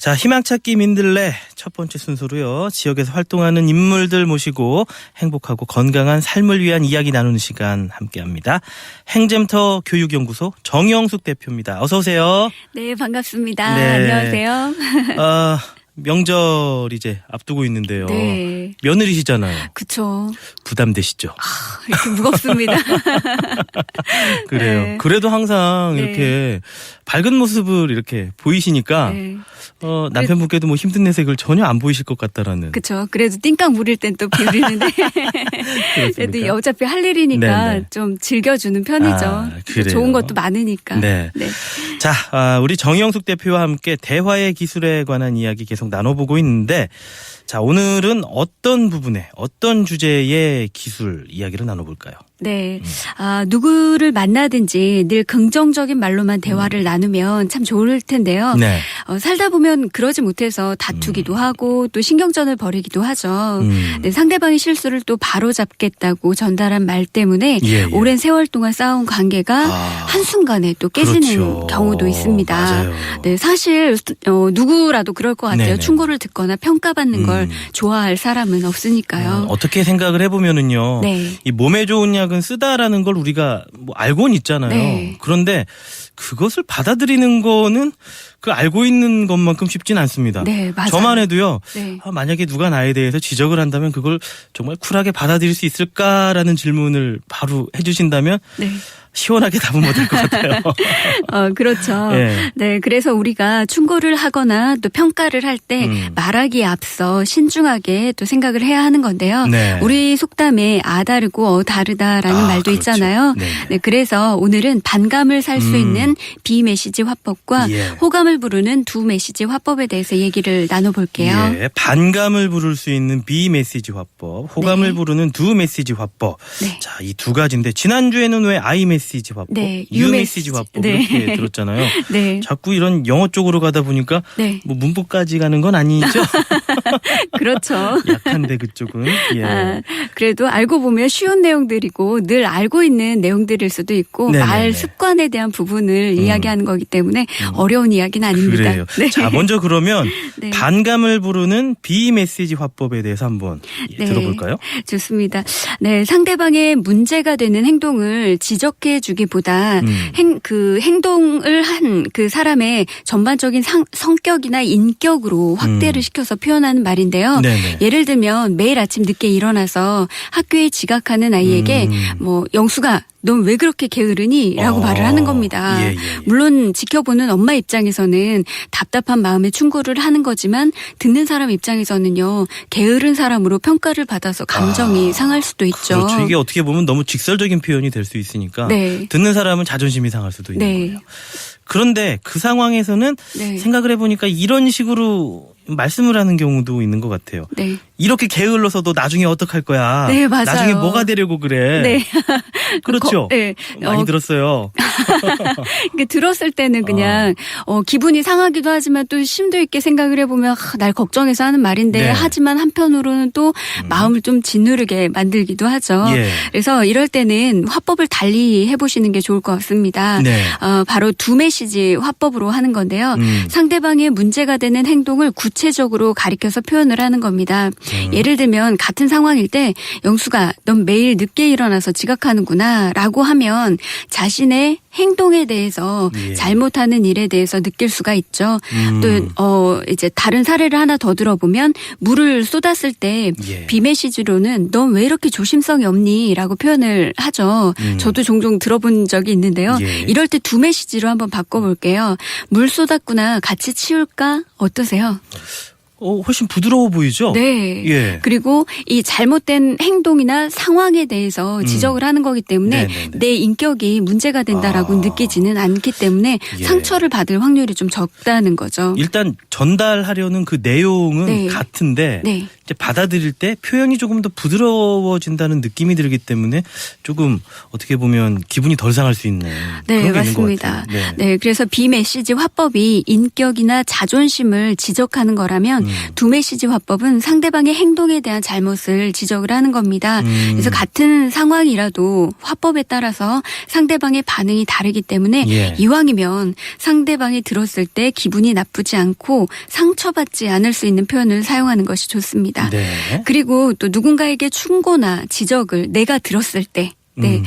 자, 희망찾기 민들레 첫 번째 순서로요. 지역에서 활동하는 인물들 모시고 행복하고 건강한 삶을 위한 이야기 나누는 시간 함께합니다. 행잼터 교육연구소 정영숙 대표입니다. 어서 오세요. 네, 반갑습니다. 네. 안녕하세요. 명절 이제 앞두고 있는데요. 네. 며느리시잖아요. 그쵸. 부담되시죠? 이렇게 무겁습니다. 그래요. 네. 그래도 항상 네. 이렇게 밝은 모습을 이렇게 보이시니까 네. 남편분께도 뭐 힘든 내색을 전혀 안 보이실 것 같다라는. 그쵸. 그래도 띵깡 부릴 땐 또 비우리는데. 그래도 어차피 할 일이니까 네네. 좀 즐겨주는 편이죠. 그래요. 좋은 것도 많으니까. 네. 네. 자, 우리 정영숙 대표와 함께 대화의 기술에 관한 이야기 계속 나눠보고 있는데, 자, 오늘은 어떤 부분에, 어떤 주제의 기술 이야기를 나눠볼까요? 네. 누구를 만나든지 늘 긍정적인 말로만 대화를 나누면 참 좋을 텐데요. 네. 살다 보면 그러지 못해서 다투기도 하고 또 신경전을 벌이기도 하죠. 네, 상대방의 실수를 또 바로잡겠다고 전달한 말 때문에 예. 오랜 세월 동안 쌓아온 관계가 한순간에 또 깨지는 그렇죠. 경우도 있습니다. 맞아요. 네, 사실 누구라도 그럴 것 같아요. 네네. 충고를 듣거나 평가받는 걸 좋아할 사람은 없으니까요. 어떻게 생각을 해보면은요. 네. 이 몸에 좋은 약은 쓰다라는 걸 우리가 뭐 알고는 있잖아요. 네. 그런데 그것을 받아들이는 거는 그 알고 있는 것만큼 쉽진 않습니다. 네, 맞아요. 저만 해도요. 네. 만약에 누가 나에 대해서 지적을 한다면 그걸 정말 쿨하게 받아들일 수 있을까라는 질문을 바로 해주신다면 네. 시원하게 답은 못 할 것 같아요. 그렇죠. 네. 네, 그래서 우리가 충고를 하거나 또 평가를 할 때 말하기에 앞서 신중하게 또 생각을 해야 하는 건데요. 네. 우리 속담에 다르고 다르다라는 말도 그렇죠. 있잖아요. 네. 네, 그래서 오늘은 반감을 살 수 있는 비메시지 화법과 예. 호감을 부르는 두 메시지 화법에 대해서 얘기를 나눠볼게요. 예, 반감을 부를 수 있는 비메시지 화법, 호감을 네. 부르는 두 메시지 화법. 네. 자, 이 두 가지인데 지난주에는 왜 I 메시지 화법, 네, U U 메시지 메시지. 화법 네. 이렇게 들었잖아요. 네. 자꾸 이런 영어 쪽으로 가다 보니까 네. 뭐 문법까지 가는 건 아니죠? 그렇죠. 약한데 그쪽은. 예. 그래도 알고 보면 쉬운 내용들이고 늘 알고 있는 내용들일 수도 있고 네네네. 말 습관에 대한 부분을 이야기하는 거기 때문에 어려운 이야기는 아닙니다. 그래요. 네. 자, 먼저 그러면 네. 반감을 부르는 비메시지 화법에 대해서 한번 네. 들어볼까요? 좋습니다. 네, 상대방의 문제가 되는 행동을 지적해 주기보다 그 행동을 한 그 사람의 전반적인 성격이나 인격으로 확대를 시켜서 표현하는 말인데요. 네네. 예를 들면 매일 아침 늦게 일어나서 학교에 지각하는 아이에게 뭐 영수가 넌 왜 그렇게 게으르니? 라고 말을 하는 겁니다. 예. 물론 지켜보는 엄마 입장에서는 답답한 마음에 충고를 하는 거지만 듣는 사람 입장에서는요. 게으른 사람으로 평가를 받아서 감정이 상할 수도 있죠. 그렇죠. 이게 어떻게 보면 너무 직설적인 표현이 될 수 있으니까 네. 듣는 사람은 자존심이 상할 수도 있는 네. 거예요. 그런데 그 상황에서는 네. 생각을 해보니까 이런 식으로 말씀을 하는 경우도 있는 것 같아요. 네. 이렇게 게을러서도 나중에 어떡할 거야. 네, 맞아요. 나중에 뭐가 되려고 그래. 네. 그렇죠. 네. 많이 들었어요. 이게 들었을 때는 그냥 기분이 상하기도 하지만 또 심도 있게 생각을 해보면 날 걱정해서 하는 말인데 네. 하지만 한편으로는 또 마음을 좀 짓누르게 만들기도 하죠. 예. 그래서 이럴 때는 화법을 달리 해보시는 게 좋을 것 같습니다. 네. 바로 두 메시지 화법으로 하는 건데요. 상대방의 문제가 되는 행동을 구체적으로 가리켜서 표현을 하는 겁니다. 예를 들면 같은 상황일 때 영수가 넌 매일 늦게 일어나서 지각하는구나 라고 하면 자신의 행동에 대해서 예. 잘못하는 일에 대해서 느낄 수가 있죠. 또 이제 다른 사례를 하나 더 들어보면 물을 쏟았을 때 예. 비메시지로는 넌 왜 이렇게 조심성이 없니? 라고 표현을 하죠. 저도 종종 들어본 적이 있는데요. 예. 이럴 때 두 메시지로 한번 바꿔볼게요. 물 쏟았구나 같이 치울까? 어떠세요? 훨씬 부드러워 보이죠? 네. 예. 그리고 이 잘못된 행동이나 상황에 대해서 지적을 하는 거기 때문에 네네네. 내 인격이 문제가 된다라고 느끼지는 않기 때문에 예. 상처를 받을 확률이 좀 적다는 거죠. 일단 전달하려는 그 내용은 네. 같은데 네. 이제 이제 받아들일 때 표현이 조금 더 부드러워진다는 느낌이 들기 때문에 조금 어떻게 보면 기분이 덜 상할 수 있는 네, 그런 게 있는 것 맞습니다. 같아요. 네, 그래서 비메시지 화법이 인격이나 자존심을 지적하는 거라면 두 메시지 화법은 상대방의 행동에 대한 잘못을 지적을 하는 겁니다. 그래서 같은 상황이라도 화법에 따라서 상대방의 반응이 다르기 때문에 예. 이왕이면 상대방이 들었을 때 기분이 나쁘지 않고 상처받지 않을 수 있는 표현을 사용하는 것이 좋습니다. 네. 그리고 또 누군가에게 충고나 지적을 내가 들었을 때 네.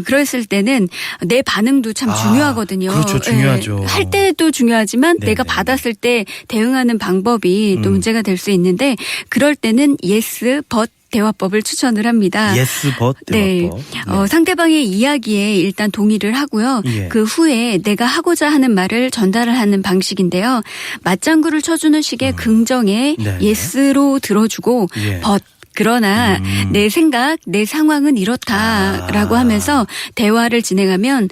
그랬을 때는 내 반응도 참 중요하거든요. 그렇죠. 중요하죠. 네. 할 때도 중요하지만 네네. 내가 받았을 때 대응하는 방법이 또 문제가 될 수 있는데 그럴 때는 yes, but 대화법을 추천을 합니다. yes, but 네. 대화법. 상대방의 이야기에 일단 동의를 하고요. 예. 그 후에 내가 하고자 하는 말을 전달을 하는 방식인데요. 맞장구를 쳐주는 식의 긍정에 네네. yes로 들어주고 예. but 그러나 내 생각, 내 상황은 이렇다라고 하면서 대화를 진행하면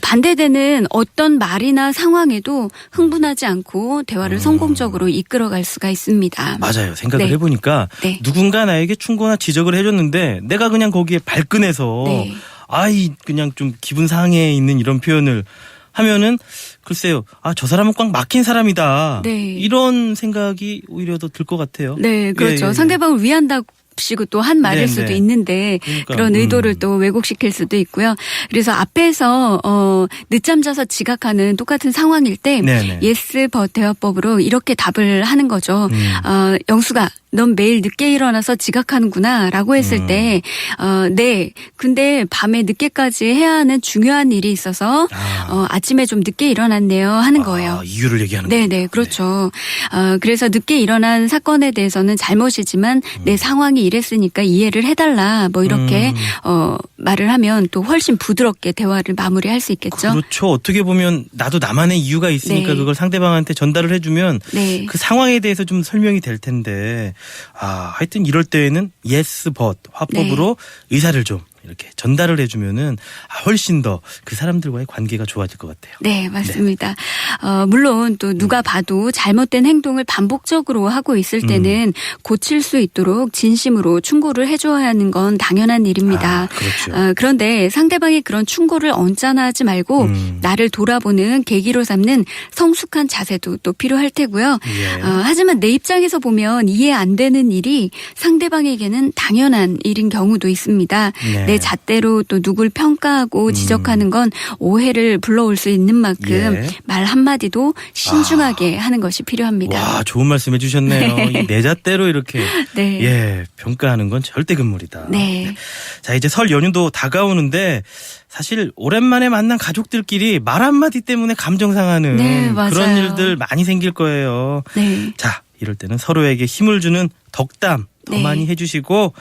반대되는 어떤 말이나 상황에도 흥분하지 않고 대화를 성공적으로 이끌어갈 수가 있습니다. 맞아요. 생각을 네. 해보니까 네. 누군가 나에게 충고나 지적을 해줬는데 내가 그냥 거기에 발끈해서 네. 그냥 좀 기분 상해 있는 이런 표현을 하면은 글쎄요. 저 사람은 꽉 막힌 사람이다. 네. 이런 생각이 오히려 더 들 것 같아요. 네, 그렇죠. 예, 예. 상대방을 위한다고 시고 또 한 말일 네, 수도 네. 있는데 그러니까, 그런 의도를 또 왜곡시킬 수도 있고요. 그래서 앞에서 늦잠 자서 지각하는 똑같은 상황일 때 네네. yes but 대화법으로 이렇게 답을 하는 거죠. 영수가 넌 매일 늦게 일어나서 지각하는구나 라고 했을 때 네. 근데 밤에 늦게까지 해야 하는 중요한 일이 있어서 아침에 좀 늦게 일어났네요 하는 거예요. 이유를 얘기하는 거예요. 네네, 그렇죠. 그래서 늦게 일어난 사건에 대해서는 잘못이지만 내 상황이 이랬으니까 이해를 해달라 뭐 이렇게 말을 하면 또 훨씬 부드럽게 대화를 마무리할 수 있겠죠. 그렇죠. 어떻게 보면 나도 나만의 이유가 있으니까 네. 그걸 상대방한테 전달을 해주면 네. 그 상황에 대해서 좀 설명이 될 텐데 하여튼 이럴 때에는 yes but 화법으로 의사를 좀 이렇게 전달을 해주면은 훨씬 더 그 사람들과의 관계가 좋아질 것 같아요. 네, 맞습니다. 물론 또 누가 봐도 잘못된 행동을 반복적으로 하고 있을 때는 고칠 수 있도록 진심으로 충고를 해줘야 하는 건 당연한 일입니다. 그렇죠. 그런데 상대방이 그런 충고를 언짢아하지 말고 나를 돌아보는 계기로 삼는 성숙한 자세도 또 필요할 테고요. 예. 하지만 내 입장에서 보면 이해 안 되는 일이 상대방에게는 당연한 일인 경우도 있습니다. 네. 내 잣대로 또 누굴 평가하고 지적하는 건 오해를 불러올 수 있는 만큼 예. 말 한마디도 신중하게 하는 것이 필요합니다. 와, 좋은 말씀 해주셨네요. 이 내 잣대로 이렇게 네. 평가하는 건 절대 금물이다. 네. 자, 이제 설 연휴도 다가오는데 사실 오랜만에 만난 가족들끼리 말 한마디 때문에 감정 상하는 네, 맞아요. 그런 일들 많이 생길 거예요. 네. 자, 이럴 때는 서로에게 힘을 주는 덕담 더 네. 많이 해주시고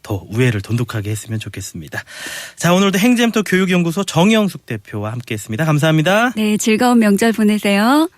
더 우애를 돈독하게 했으면 좋겠습니다. 자, 오늘도 행잼터 교육연구소 정영숙 대표와 함께했습니다. 감사합니다. 네, 즐거운 명절 보내세요.